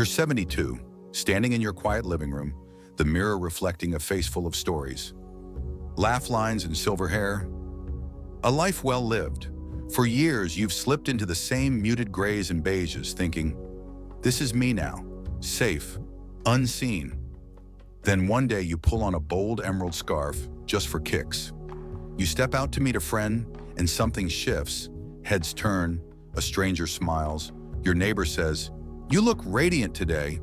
You're 72, standing in your quiet living room, the mirror reflecting a face full of stories. Laugh lines and silver hair. A life well lived. For years, you've slipped into the same muted grays and beiges, thinking, this is me now, safe, unseen. Then one day you pull on a bold emerald scarf, just for kicks. You step out to meet a friend, and something shifts. Heads turn, a stranger smiles. Your neighbor says, you look radiant today.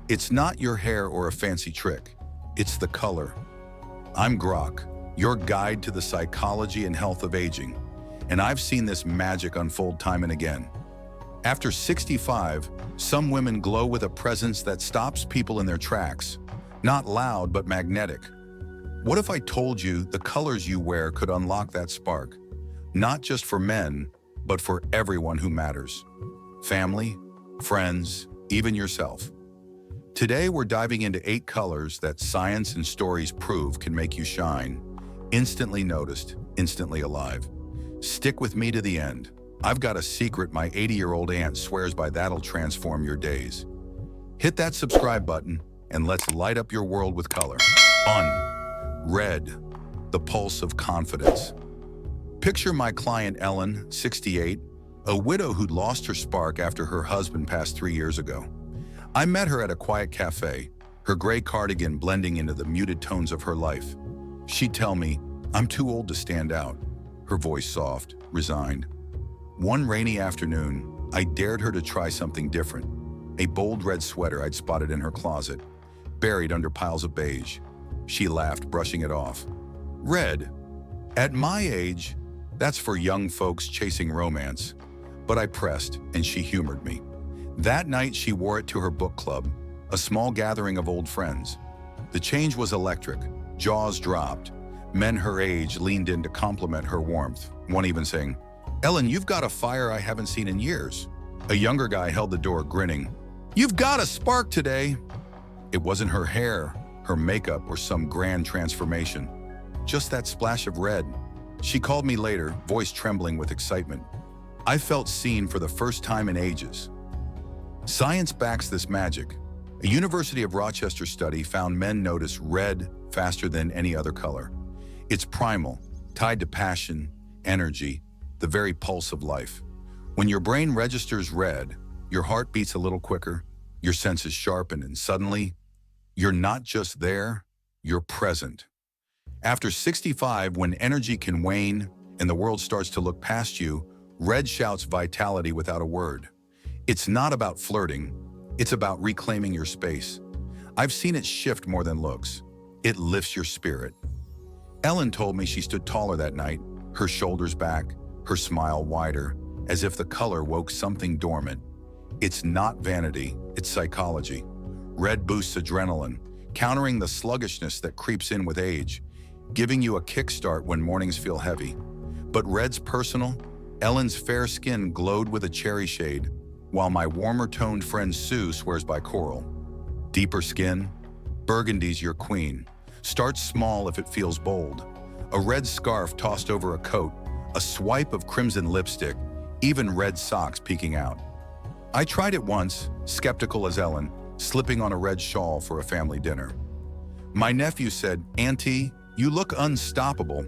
It's not your hair or a fancy trick. It's the color. I'm Grok, your guide to the psychology and health of aging. And I've seen this magic unfold time and again. After 65, some women glow with a presence that stops people in their tracks. Not loud, but magnetic. What if I told you the colors you wear could unlock that spark? Not just for men, but for everyone who matters. Family, friends, even yourself. Today we're diving into 8 colors that science and stories prove can make you shine. Instantly noticed, instantly alive. Stick with me to the end. I've got a secret my 80-year-old aunt swears by that'll transform your days. Hit that subscribe button and let's light up your world with color. Red, the pulse of confidence. Picture my client Ellen, 68, a widow who'd lost her spark after her husband passed 3 years ago. I met her at a quiet cafe, her gray cardigan blending into the muted tones of her life. She'd tell me, I'm too old to stand out, her voice soft, resigned. One rainy afternoon, I dared her to try something different, a bold red sweater I'd spotted in her closet, buried under piles of beige. She laughed, brushing it off. Red? At my age, that's for young folks chasing romance. But I pressed, and she humored me. That night, she wore it to her book club, a small gathering of old friends. The change was electric. Jaws dropped. Men her age leaned in to compliment her warmth, one even saying, Ellen, you've got a fire I haven't seen in years. A younger guy held the door, grinning. You've got a spark today. It wasn't her hair, her makeup, or some grand transformation. Just that splash of red. She called me later, voice trembling with excitement. I felt seen for the first time in ages. Science backs this magic. A University of Rochester study found men notice red faster than any other color. It's primal, tied to passion, energy, the very pulse of life. When your brain registers red, your heart beats a little quicker, your senses sharpen, and suddenly, you're not just there, you're present. After 65, when energy can wane and the world starts to look past you, red shouts vitality without a word. It's not about flirting, it's about reclaiming your space. I've seen it shift more than looks. It lifts your spirit. Ellen told me she stood taller that night, her shoulders back, her smile wider, as if the color woke something dormant. It's not vanity, it's psychology. Red boosts adrenaline, countering the sluggishness that creeps in with age, giving you a kickstart when mornings feel heavy. But red's personal. Ellen's fair skin glowed with a cherry shade, while my warmer-toned friend Sue swears by coral. Deeper skin? Burgundy's your queen. Start small if it feels bold. A red scarf tossed over a coat, a swipe of crimson lipstick, even red socks peeking out. I tried it once, skeptical as Ellen, slipping on a red shawl for a family dinner. My nephew said, Auntie, you look unstoppable.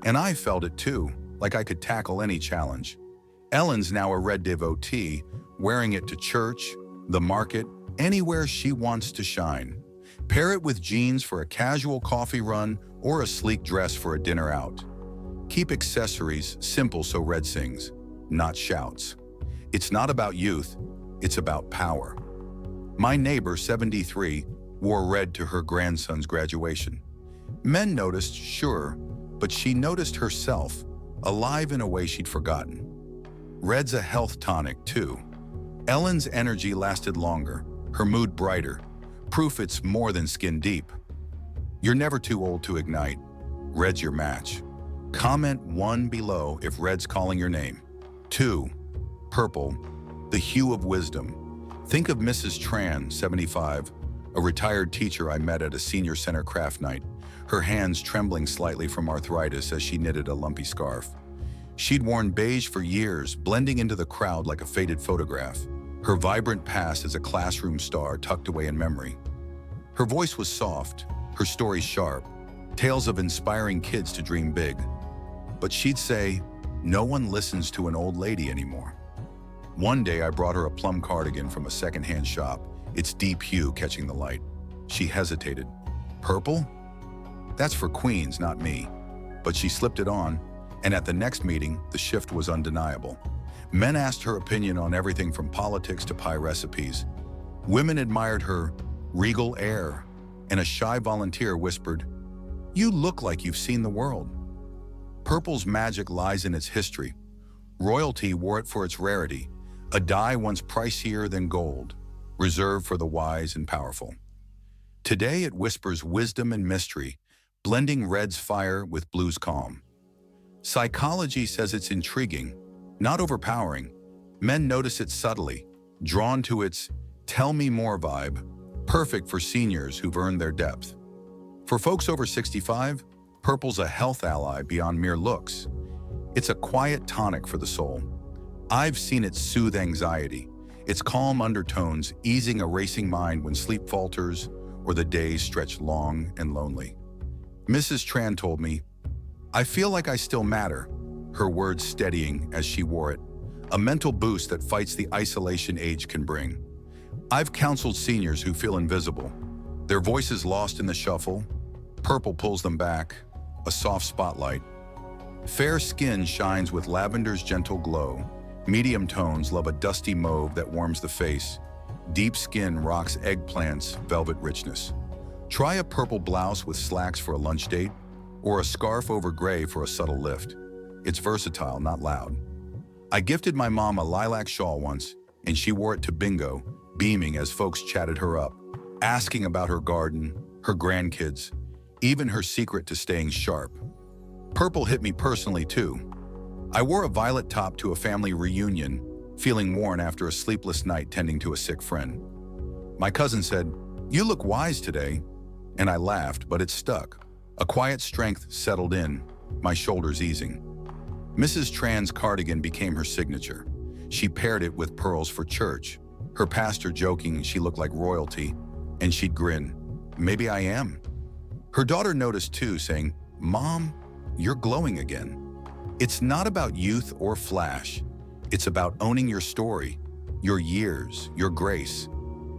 And I felt it too, like I could tackle any challenge. Ellen's now a red devotee, wearing it to church, the market, anywhere she wants to shine. Pair it with jeans for a casual coffee run or a sleek dress for a dinner out. Keep accessories simple so red sings, not shouts. It's not about youth, it's about power. My neighbor, 73, wore red to her grandson's graduation. Men noticed, sure, but she noticed herself, alive in a way she'd forgotten. Red's a health tonic, too. Ellen's energy lasted longer, her mood brighter, proof it's more than skin deep. You're never too old to ignite. Red's your match. Comment 1 below if red's calling your name. 2. Purple, the hue of wisdom. Think of Mrs. Tran, 75, a retired teacher I met at a senior center craft night, her hands trembling slightly from arthritis as she knitted a lumpy scarf. She'd worn beige for years, blending into the crowd like a faded photograph. Her vibrant past as a classroom star tucked away in memory. Her voice was soft, her stories sharp, tales of inspiring kids to dream big. But she'd say, no one listens to an old lady anymore. One day I brought her a plum cardigan from a secondhand shop, its deep hue catching the light. She hesitated. Purple? That's for queens, not me. But she slipped it on, and at the next meeting, the shift was undeniable. Men asked her opinion on everything from politics to pie recipes. Women admired her regal air, and a shy volunteer whispered, "You look like you've seen the world." Purple's magic lies in its history. Royalty wore it for its rarity, a dye once pricier than gold, reserved for the wise and powerful. Today it whispers wisdom and mystery, blending red's fire with blue's calm. Psychology says it's intriguing, not overpowering. Men notice it subtly, drawn to its tell me more vibe, perfect for seniors who've earned their depth. For folks over 65, purple's a health ally beyond mere looks. It's a quiet tonic for the soul. I've seen it soothe anxiety, its calm undertones easing a racing mind when sleep falters or the days stretch long and lonely. Mrs. Tran told me, "I feel like I still matter," her words steadying as she wore it, a mental boost that fights the isolation age can bring. I've counseled seniors who feel invisible, their voices lost in the shuffle. Purple pulls them back, a soft spotlight. Fair skin shines with lavender's gentle glow. Medium tones love a dusty mauve that warms the face. Deep skin rocks eggplant's velvet richness. Try a purple blouse with slacks for a lunch date, or a scarf over gray for a subtle lift. It's versatile, not loud. I gifted my mom a lilac shawl once, and she wore it to bingo, beaming as folks chatted her up, asking about her garden, her grandkids, even her secret to staying sharp. Purple hit me personally too. I wore a violet top to a family reunion, feeling worn after a sleepless night tending to a sick friend. My cousin said, "You look wise today," and I laughed, but it stuck. A quiet strength settled in, my shoulders easing. Mrs. Tran's cardigan became her signature. She paired it with pearls for church, her pastor joking she looked like royalty, and she'd grin, "Maybe I am." Her daughter noticed too, saying, "Mom, you're glowing again." It's not about youth or flash. It's about owning your story, your years, your grace.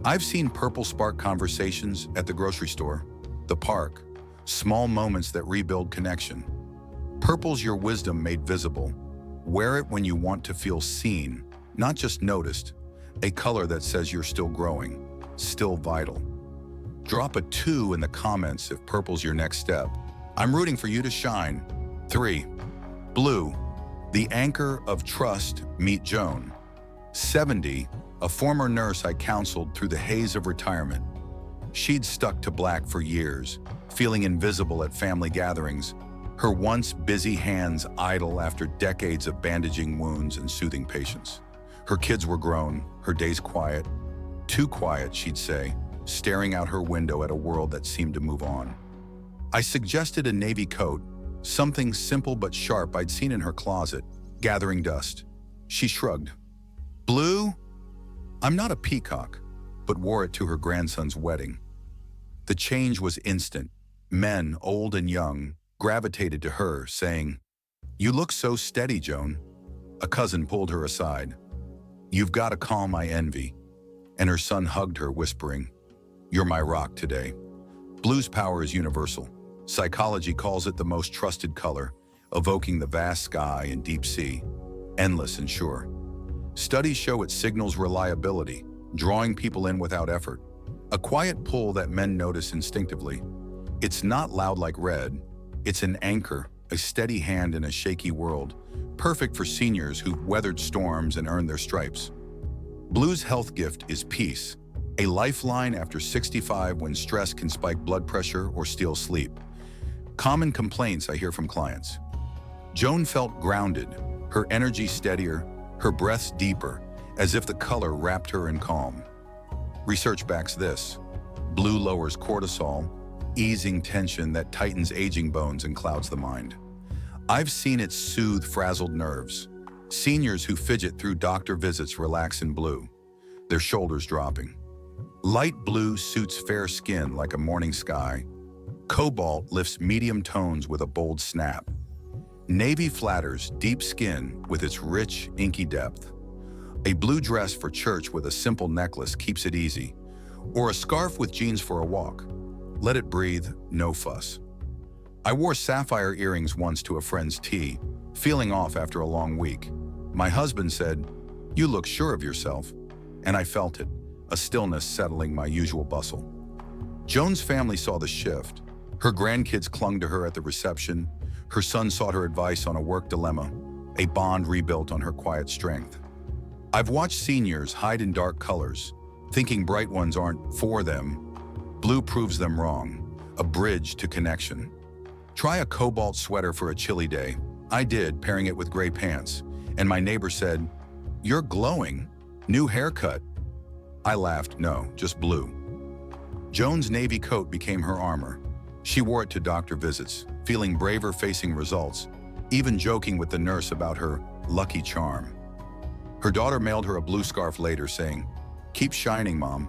I've seen purple spark conversations at the grocery store, the park, small moments that rebuild connection. Purple's your wisdom made visible. Wear it when you want to feel seen, not just noticed. A color that says you're still growing, still vital. Drop a 2 in the comments if purple's your next step. I'm rooting for you to shine. 3. Blue, the anchor of trust, meet Joan. 70, a former nurse I counseled through the haze of retirement. She'd stuck to black for years, feeling invisible at family gatherings, her once busy hands idle after decades of bandaging wounds and soothing patients. Her kids were grown, her days quiet. Too quiet, she'd say, staring out her window at a world that seemed to move on. I suggested a navy coat, something simple but sharp I'd seen in her closet, gathering dust. She shrugged. Blue? I'm not a peacock, but wore it to her grandson's wedding. The change was instant. Men, old and young, gravitated to her, saying, "You look so steady, Joan." A cousin pulled her aside. "You've got to calm my envy." And her son hugged her, whispering, "You're my rock today." Blue's power is universal. Psychology calls it the most trusted color, evoking the vast sky and deep sea, endless and sure. Studies show it signals reliability, drawing people in without effort. A quiet pull that men notice instinctively. It's not loud like red. It's an anchor, a steady hand in a shaky world, perfect for seniors who've weathered storms and earned their stripes. Blue's health gift is peace, a lifeline after 65 when stress can spike blood pressure or steal sleep. Common complaints I hear from clients. Joan felt grounded, her energy steadier, her breaths deeper, as if the color wrapped her in calm. Research backs this. Blue lowers cortisol, easing tension that tightens aging bones and clouds the mind. I've seen it soothe frazzled nerves. Seniors who fidget through doctor visits relax in blue. their shoulders dropping. Light blue suits fair skin like a morning sky. Cobalt lifts medium tones with a bold snap. Navy flatters deep skin with its rich, inky depth. A blue dress for church with a simple necklace keeps it easy. Or a scarf with jeans for a walk. Let it breathe, no fuss. I wore sapphire earrings once to a friend's tea, feeling off after a long week. My husband said, "You look sure of yourself." And I felt it, a stillness settling my usual bustle. Joan's family saw the shift. Her grandkids clung to her at the reception. Her son sought her advice on a work dilemma, a bond rebuilt on her quiet strength. I've watched seniors hide in dark colors, thinking bright ones aren't for them. Blue proves them wrong, a bridge to connection. Try a cobalt sweater for a chilly day. I did, pairing it with gray pants, and my neighbor said, "You're glowing. New haircut." I laughed, no, just blue. Joan's navy coat became her armor. She wore it to doctor visits, feeling braver facing results, even joking with the nurse about her lucky charm. Her daughter mailed her a blue scarf later saying, "Keep shining, Mom.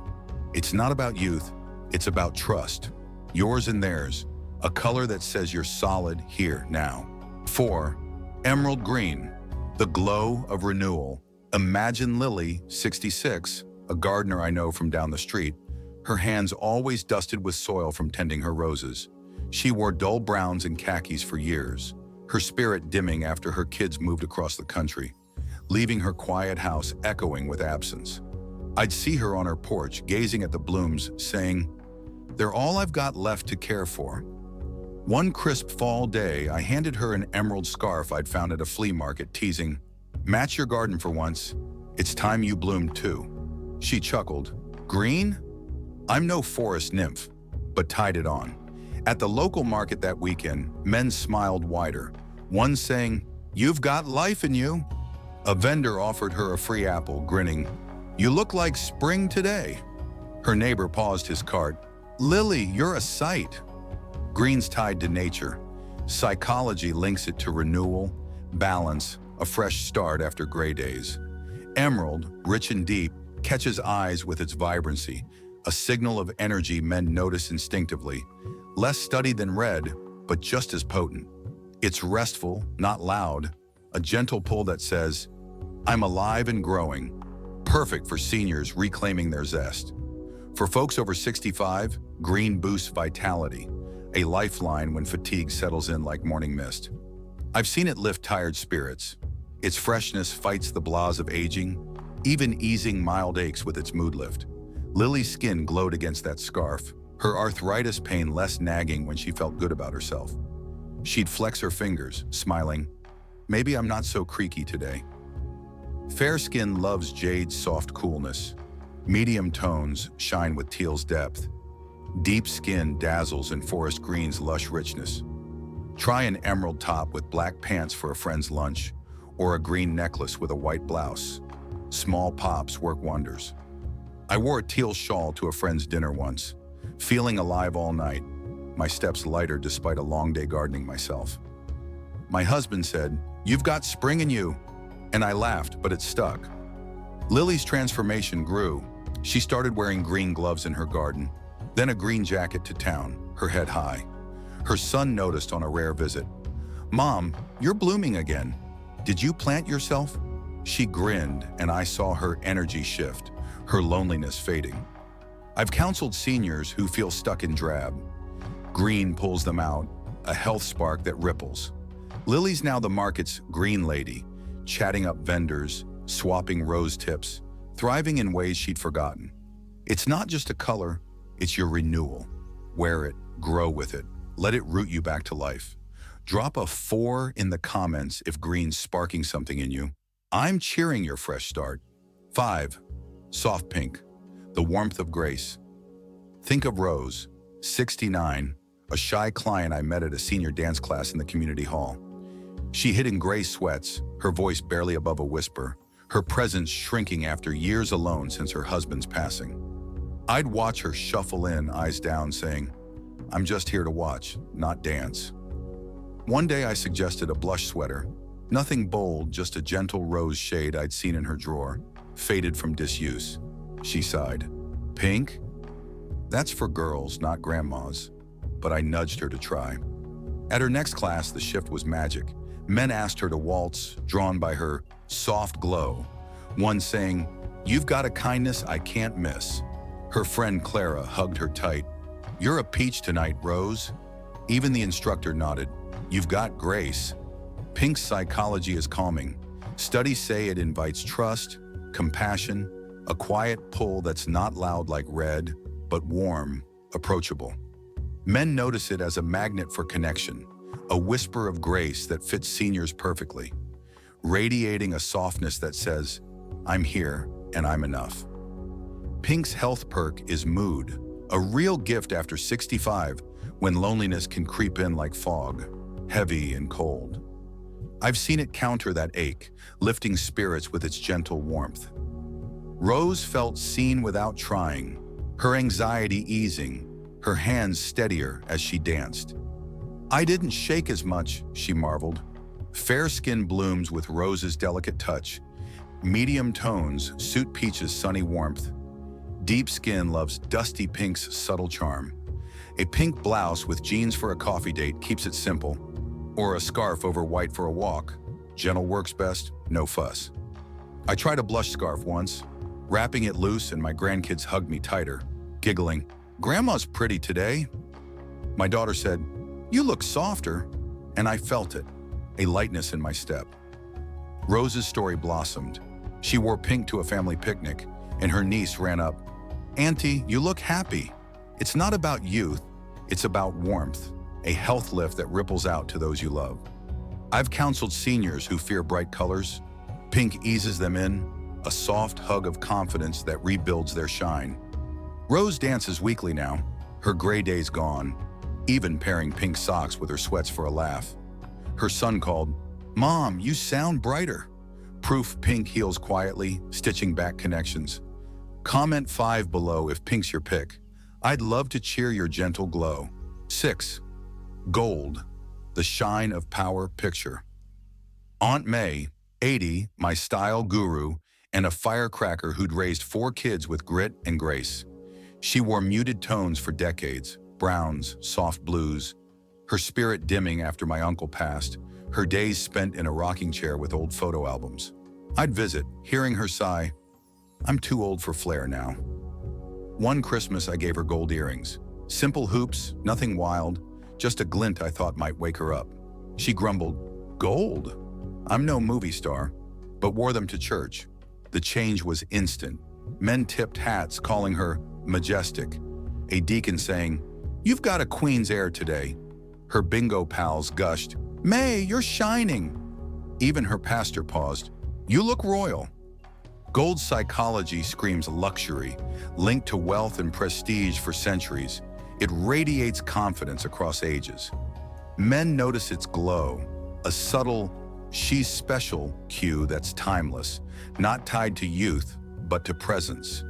It's not about youth, it's about trust. Yours and theirs, a color that says you're solid here now." 4. Emerald green, the glow of renewal. Imagine Lily, 66, a gardener I know from down the street, her hands always dusted with soil from tending her roses. She wore dull browns and khakis for years, her spirit dimming after her kids moved across the country, leaving her quiet house echoing with absence. I'd see her on her porch, gazing at the blooms, saying, "They're all I've got left to care for." One crisp fall day, I handed her an emerald scarf I'd found at a flea market, teasing, "Match your garden for once. It's time you bloomed too." She chuckled, "Green? I'm no forest nymph," but tied it on. At the local market that weekend, men smiled wider, one saying, "You've got life in you." A vendor offered her a free apple, grinning, "You look like spring today." Her neighbor paused his cart, "Lily, you're a sight." Green's tied to nature. Psychology links it to renewal, balance, a fresh start after gray days. Emerald, rich and deep, catches eyes with its vibrancy, a signal of energy men notice instinctively. Less studied than red, but just as potent. It's restful, not loud, a gentle pull that says, "I'm alive and growing," perfect for seniors reclaiming their zest. For folks over 65, green boosts vitality, a lifeline when fatigue settles in like morning mist. I've seen it lift tired spirits. Its freshness fights the blahs of aging, even easing mild aches with its mood lift. Lily's skin glowed against that scarf, her arthritis pain less nagging when she felt good about herself. She'd flex her fingers, smiling, "Maybe I'm not so creaky today." Fair skin loves jade's soft coolness. Medium tones shine with teal's depth. Deep skin dazzles in forest green's lush richness. Try an emerald top with black pants for a friend's lunch, or a green necklace with a white blouse. Small pops work wonders. I wore a teal shawl to a friend's dinner once, feeling alive all night, my steps lighter despite a long day gardening myself. My husband said, "You've got spring in you," and I laughed, but it stuck. Lily's transformation grew. She started wearing green gloves in her garden, then a green jacket to town, her head high. Her son noticed on a rare visit, "Mom, you're blooming again. Did you plant yourself?" She grinned, and I saw her energy shift, her loneliness fading. I've counseled seniors who feel stuck in drab. Green pulls them out, a health spark that ripples. Lily's now the market's green lady, chatting up vendors, swapping rose tips, thriving in ways she'd forgotten. It's not just a color, it's your renewal. Wear it, grow with it, let it root you back to life. Drop a 4 in the comments if green's sparking something in you. I'm cheering your fresh start. 5. Soft pink, the warmth of grace. Think of Rose, 69, a shy client I met at a senior dance class in the community hall. She hid in gray sweats, her voice barely above a whisper, her presence shrinking after years alone since her husband's passing. I'd watch her shuffle in, eyes down, saying, "I'm just here to watch, not dance." One day I suggested a blush sweater. Nothing bold, just a gentle rose shade I'd seen in her drawer, faded from disuse. she sighed. Pink? That's for girls, not grandmas. But I nudged her to try. At her next class, the shift was magic. Men asked her to waltz, drawn by her soft glow. One saying, "You've got a kindness I can't miss." Her friend Clara hugged her tight. "You're a peach tonight, Rose." Even the instructor nodded. "You've got grace." Pink's psychology is calming. Studies say it invites trust, compassion, a quiet pull that's not loud like red, but warm, approachable. Men notice it as a magnet for connection, a whisper of grace that fits seniors perfectly, radiating a softness that says, "I'm here and I'm enough." Pink's health perk is mood, a real gift after 65 when loneliness can creep in like fog, heavy and cold. I've seen it counter that ache, lifting spirits with its gentle warmth. Rose felt seen without trying, her anxiety easing, her hands steadier as she danced. "I didn't shake as much," she marveled. Fair skin blooms with Rose's delicate touch. Medium tones suit Peach's sunny warmth. Deep skin loves dusty Pink's subtle charm. A pink blouse with jeans for a coffee date keeps it simple, or a scarf over white for a walk. Gentle works best, no fuss. I tried a blush scarf once, wrapping it loose, and my grandkids hugged me tighter, giggling, "Grandma's pretty today." My daughter said, "You look softer," and I felt it, a lightness in my step. Rose's story blossomed. She wore pink to a family picnic, and her niece ran up, "Auntie, you look happy." It's not about youth, it's about warmth, a health lift that ripples out to those you love. I've counseled seniors who fear bright colors. Pink eases them in, a soft hug of confidence that rebuilds their shine. Rose dances weekly now, her gray days gone, even pairing pink socks with her sweats for a laugh. Her son called, "Mom, you sound brighter." Proof Pink heals quietly, stitching back connections. Comment 5 below if Pink's your pick. I'd love to cheer your gentle glow. 6. Gold, the shine of power picture. Aunt May, 80, my style guru, and a firecracker who'd raised 4 kids with grit and grace. She wore muted tones for decades, browns, soft blues, her spirit dimming after my uncle passed, her days spent in a rocking chair with old photo albums. I'd visit, hearing her sigh, "I'm too old for flair now." One Christmas I gave her gold earrings. Simple hoops, nothing wild, just a glint I thought might wake her up. She grumbled, "Gold? I'm no movie star," but wore them to church. The change was instant. Men tipped hats, calling her majestic. A deacon saying, "You've got a queen's air today." Her bingo pals gushed, "May, you're shining." Even her pastor paused, "You look royal." Gold psychology screams luxury, linked to wealth and prestige for centuries. It radiates confidence across ages. Men notice its glow, a subtle, "she's special" cue that's timeless, not tied to youth, but to presence.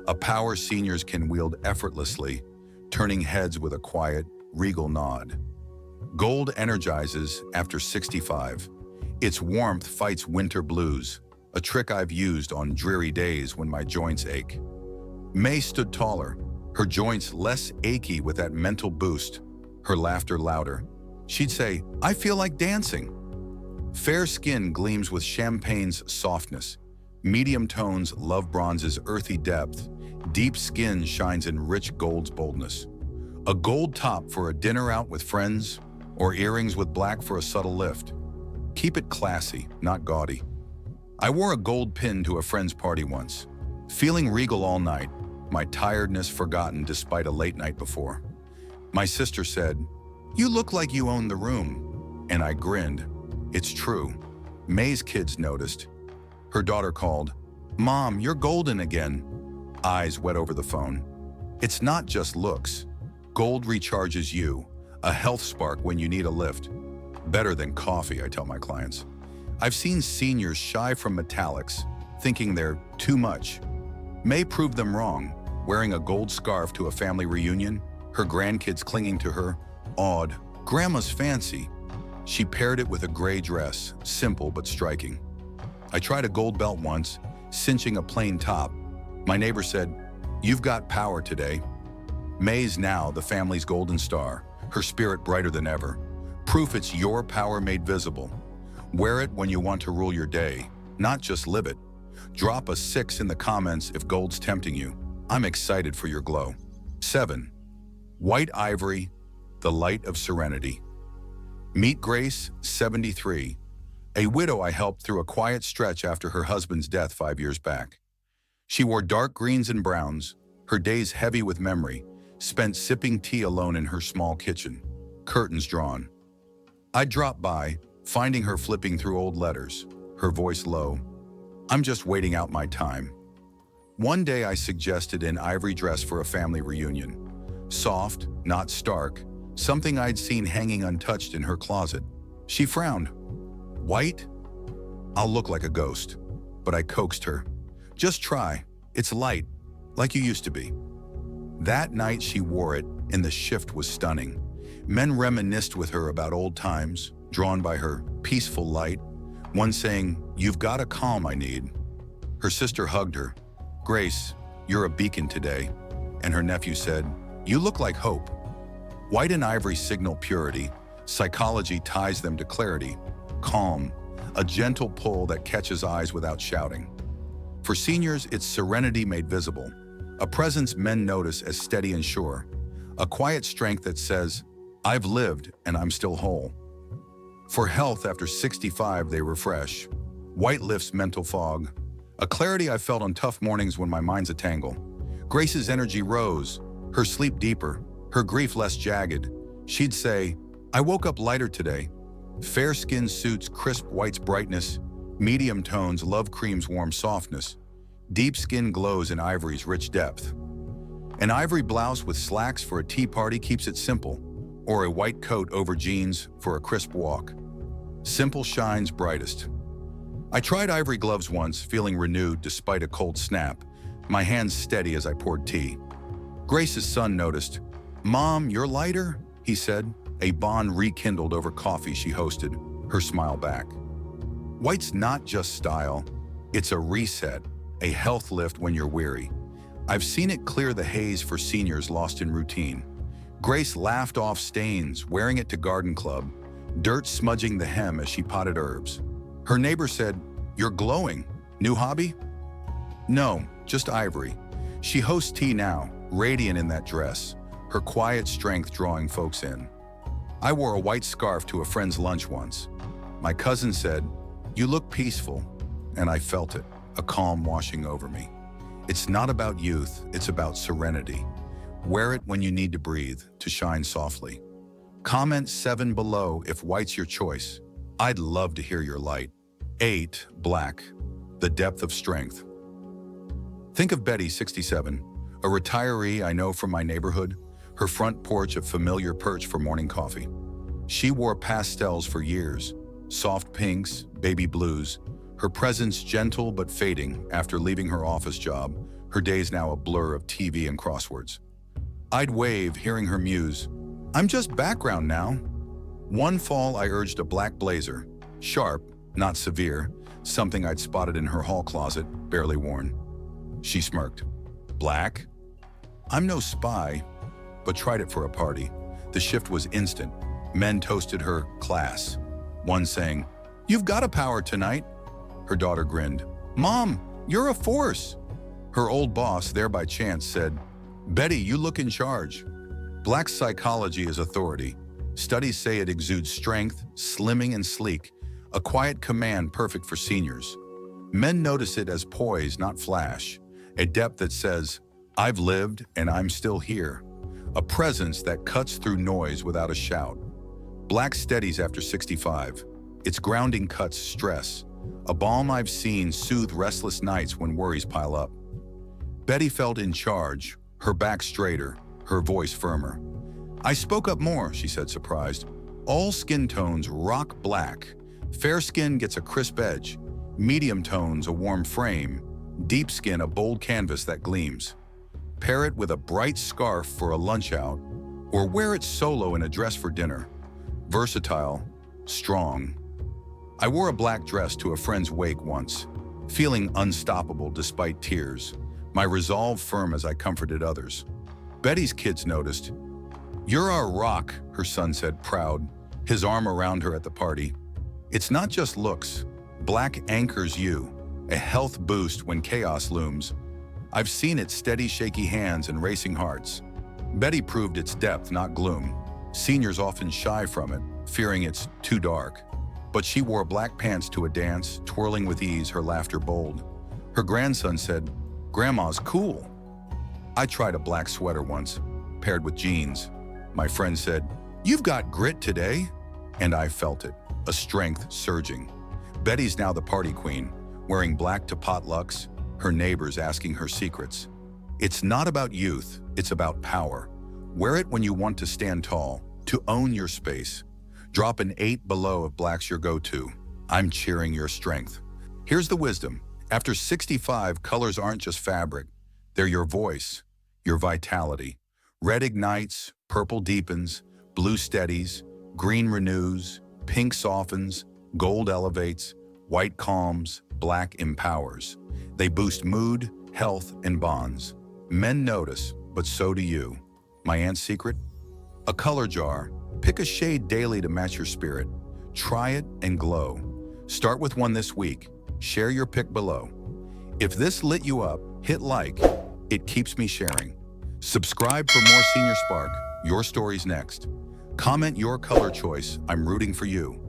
A power seniors can wield effortlessly, turning heads with a quiet, regal nod. Gold energizes after 65. Its warmth fights winter blues, a trick I've used on dreary days when my joints ache. May stood taller, her joints less achy with that mental boost, her laughter louder. She'd say, "I feel like dancing." Fair skin gleams with champagne's softness. Medium tones love bronze's earthy depth. Deep skin shines in rich gold's boldness. A gold top for a dinner out with friends, or earrings with black for a subtle lift. Keep it classy, not gaudy. I wore a gold pin to a friend's party once. Feeling regal all night, my tiredness forgotten despite a late night before. My sister said, "You look like you own the room." And I grinned. It's true. May's kids noticed. Her daughter called, "Mom, you're golden again." Eyes wet over the phone. It's not just looks. Gold recharges you, a health spark when you need a lift. Better than coffee, I tell my clients. I've seen seniors shy from metallics, thinking they're too much. May proved them wrong, wearing a gold scarf to a family reunion, her grandkids clinging to her, awed. "Grandma's fancy." She paired it with a gray dress, simple but striking. I tried a gold belt once, cinching a plain top. My neighbor said, "You've got power today." May's now the family's golden star, her spirit brighter than ever. Proof it's your power made visible. Wear it when you want to rule your day, not just live it. Drop a 6 in the comments if gold's tempting you. I'm excited for your glow. 7. White Ivory, the Light of Serenity. Meet Grace, 73, a widow I helped through a quiet stretch after her husband's death 5 years back. She wore dark greens and browns, her days heavy with memory, spent sipping tea alone in her small kitchen, curtains drawn. I dropped by, finding her flipping through old letters, her voice low. "I'm just waiting out my time." One day I suggested an ivory dress for a family reunion. Soft, not stark, something I'd seen hanging untouched in her closet. She frowned. "White? I'll look like a ghost." But I coaxed her. "Just try. It's light, like you used to be." That night she wore it, and the shift was stunning. Men reminisced with her about old times, drawn by her peaceful light, one saying, "You've got a calm I need." Her sister hugged her. "Grace, you're a beacon today." And her nephew said, "You look like hope." White and ivory signal purity. Psychology ties them to clarity, calm, a gentle pull that catches eyes without shouting. For seniors, it's serenity made visible, a presence men notice as steady and sure, a quiet strength that says, "I've lived and I'm still whole." For health after 65, they refresh. White lifts mental fog, a clarity I felt on tough mornings when my mind's a tangle. Grace's energy rose, her sleep deeper, her grief less jagged. She'd say, "I woke up lighter today." Fair skin suits crisp white's brightness, medium tones love cream's warm softness, deep skin glows in ivory's rich depth. An ivory blouse with slacks for a tea party keeps it simple, or a white coat over jeans for a crisp walk. Simple shines brightest. I tried ivory gloves once, feeling renewed despite a cold snap, my hands steady as I poured tea. Grace's son noticed. "Mom, you're lighter," he said, a bond rekindled over coffee she hosted, her smile back. White's not just style, it's a reset, a health lift when you're weary. I've seen it clear the haze for seniors lost in routine. Grace laughed off stains, wearing it to garden club, dirt smudging the hem as she potted herbs. Her neighbor said, "You're glowing. New hobby?" "No, just ivory." She hosts tea now, radiant in that dress, her quiet strength drawing folks in. I wore a white scarf to a friend's lunch once. My cousin said, "You look peaceful," and I felt it, a calm washing over me. It's not about youth, it's about serenity. Wear it when you need to breathe, to shine softly. Comment 7 below if white's your choice. I'd love to hear your light. 8. Black, the depth of strength. Think of Betty, 67, a retiree I know from my neighborhood, her front porch a familiar perch for morning coffee. She wore pastels for years, soft pinks, baby blues, her presence gentle but fading after leaving her office job, her days now a blur of TV and crosswords. I'd wave, hearing her muse, "I'm just background now." One fall I urged a black blazer, sharp, not severe, something I'd spotted in her hall closet, barely worn. She smirked. "Black? I'm no spy," but tried it for a party. The shift was instant. Men toasted her class, one saying, "You've got a power tonight." Her daughter grinned. "Mom, you're a force." Her old boss, there by chance, said, "Betty, you look in charge." Black psychology is authority. Studies say it exudes strength, slimming and sleek, a quiet command perfect for seniors. Men notice it as poise, not flash, a depth that says, "I've lived and I'm still here," a presence that cuts through noise without a shout. Black steadies after 65. Its grounding cuts stress, a balm I've seen soothe restless nights when worries pile up. Betty felt in charge, her back straighter, her voice firmer. "I spoke up more," she said, surprised. "All skin tones rock black. Fair skin gets a crisp edge, medium tones a warm frame, deep skin a bold canvas that gleams. Pair it with a bright scarf for a lunch out, or wear it solo in a dress for dinner. Versatile, strong." I wore a black dress to a friend's wake once, feeling unstoppable despite tears. my resolve firm as I comforted others. Betty's kids noticed. "You're our rock," her son said, proud, his arm around her at the party. "It's not just looks. Black anchors you, a health boost when chaos looms. I've seen its steady, shaky hands and racing hearts." Betty proved its depth, not gloom. Seniors often shy from it, fearing it's too dark. But she wore black pants to a dance, twirling with ease, her laughter bold. Her grandson said, "Grandma's cool." I tried a black sweater once, paired with jeans. My friend said, "You've got grit today." And I felt it, a strength surging. Betty's now the party queen, wearing black to potlucks, her neighbors asking her secrets. It's not about youth, it's about power. Wear it when you want to stand tall, to own your space. Drop an 8 below if black's your go-to. I'm cheering your strength. Here's the wisdom. After 65, colors aren't just fabric. They're your voice, your vitality. Red ignites, purple deepens, blue steadies, green renews, pink softens, gold elevates, white calms, black empowers. They boost mood, health, and bonds. Men notice, but so do you. My aunt's secret? A color jar. Pick a shade daily to match your spirit. Try it and glow. Start with one this week. Share your pick below. If this lit you up, hit like. It keeps me sharing. Subscribe for more Senior Spark. Your story's next. Comment your color choice. I'm rooting for you.